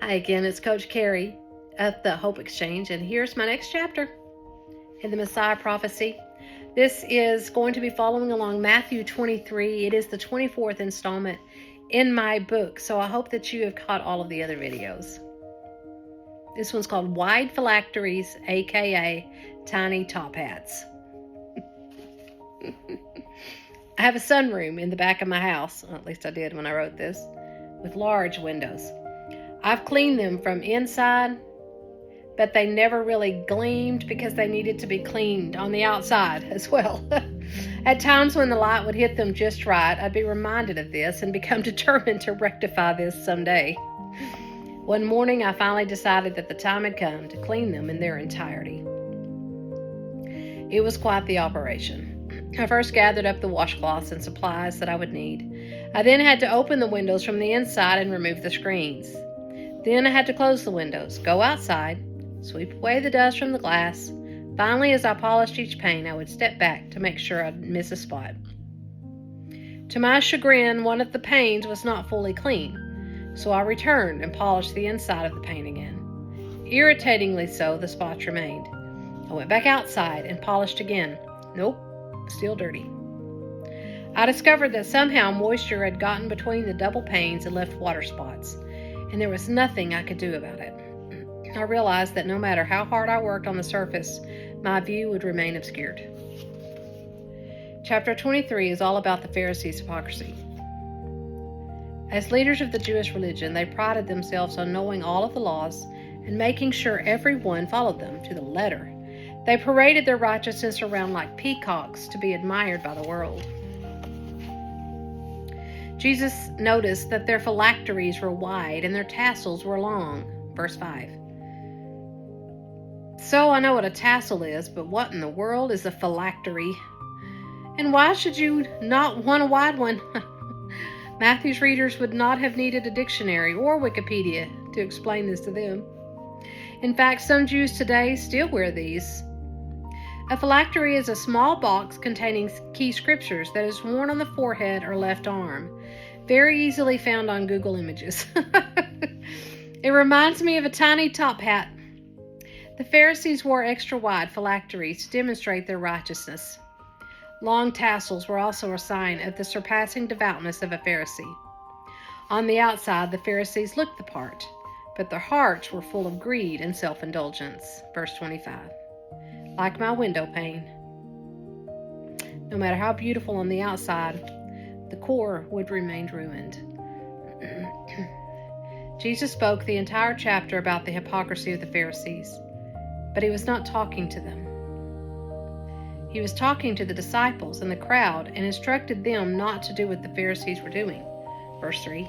Hi again, it's Coach Carrie of the Hope Exchange, and here's my next chapter in the Messiah prophecy. This is going to be following along Matthew 23. It is the 24th installment in my book, so I hope that you have caught all of the other videos. This one's called Wide Phylacteries, a.k.a. Tiny Top Hats. I have a sunroom in the back of my house, at least I did when I wrote this, with large windows. I've cleaned them from inside, but they never really gleamed because they needed to be cleaned on the outside as well. At times when the light would hit them just right, I'd be reminded of this and become determined to rectify this someday. One morning, I finally decided that the time had come to clean them in their entirety. It was quite the operation. I first gathered up the washcloths and supplies that I would need. I then had to open the windows from the inside and remove the screens. Then I had to close the windows, go outside, sweep away the dust from the glass. Finally, as I polished each pane, I would step back to make sure I'd miss a spot. To my chagrin, one of the panes was not fully clean, so I returned and polished the inside of the pane again. Irritatingly so, the spots remained. I went back outside and polished again. Nope, still dirty. I discovered that somehow moisture had gotten between the double panes and left water spots, and there was nothing I could do about it. I realized that no matter how hard I worked on the surface, my view would remain obscured. Chapter 23 is all about the Pharisees' hypocrisy. As leaders of the Jewish religion, they prided themselves on knowing all of the laws and making sure everyone followed them to the letter. They paraded their righteousness around like peacocks to be admired by the world. Jesus noticed that their phylacteries were wide and their tassels were long. Verse 5. So I know what a tassel is, but what in the world is a phylactery? And why should you not want a wide one? Matthew's readers would not have needed a dictionary or Wikipedia to explain this to them. In fact, some Jews today still wear these. A phylactery is a small box containing key scriptures that is worn on the forehead or left arm. Very easily found on Google Images. It reminds me of a tiny top hat. The Pharisees wore extra wide phylacteries to demonstrate their righteousness. Long tassels were also a sign of the surpassing devoutness of a Pharisee. On the outside, the Pharisees looked the part, but their hearts were full of greed and self-indulgence. Verse 25. Like my window pane. No matter how beautiful on the outside, the core would remain ruined. Jesus spoke the entire chapter about the hypocrisy of the Pharisees, but he was not talking to them. He was talking to the disciples and the crowd and instructed them not to do what the Pharisees were doing. Verse 3.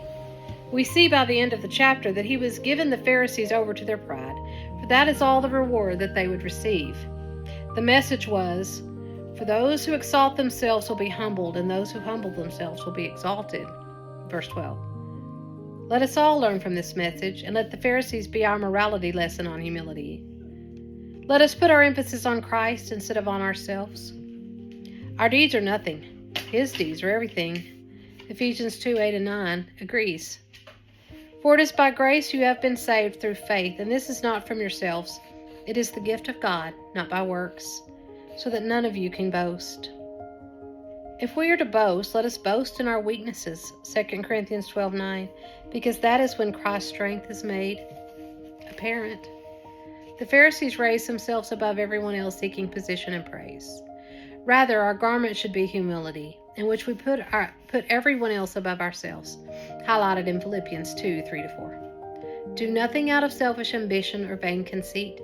We see by the end of the chapter that he was giving the Pharisees over to their pride, for that is all the reward that they would receive. The message was, for those who exalt themselves will be humbled, and those who humble themselves will be exalted. Verse 12. Let us all learn from this message, and let the Pharisees be our morality lesson on humility. Let us put our emphasis on Christ instead of on ourselves. Our deeds are nothing. His deeds are everything. Ephesians 2:8-9 agrees. For it is by grace you have been saved through faith, and this is not from yourselves. It is the gift of God, not by works, so that none of you can boast. If we are to boast, let us boast in our weaknesses, 2 Corinthians 12:9, because that is when Christ's strength is made apparent. The Pharisees raised themselves above everyone else seeking position and praise. Rather, our garment should be humility, in which we put everyone else above ourselves, highlighted in Philippians 2:3-4. Do nothing out of selfish ambition or vain conceit.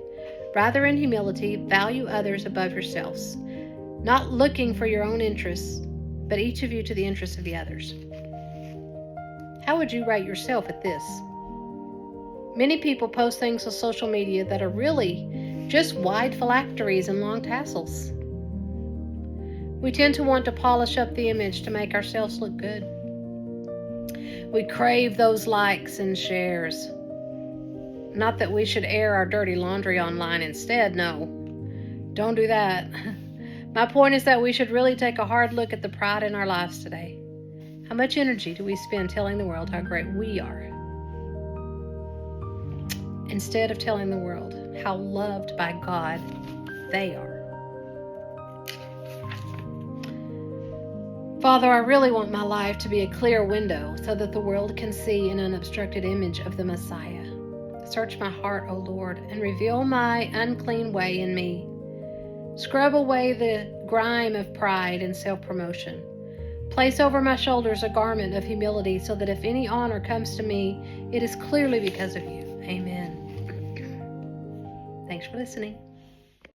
Rather, in humility, value others above yourselves, not looking for your own interests, but each of you to the interests of the others. How would you rate yourself at this? Many people post things on social media that are really just wide phylacteries and long tassels. We tend to want to polish up the image to make ourselves look good. We crave those likes and shares. Not that we should air our dirty laundry online instead, no. Don't do that. My point is that we should really take a hard look at the pride in our lives today. How much energy do we spend telling the world how great we are? instead of telling the world how loved by God they are. Father, I really want my life to be a clear window so that the world can see an unobstructed image of the Messiah. Search my heart, O Lord, and reveal my unclean way in me. Scrub away the grime of pride and self-promotion. Place over my shoulders a garment of humility so that if any honor comes to me, it is clearly because of you. Amen. Thanks for listening.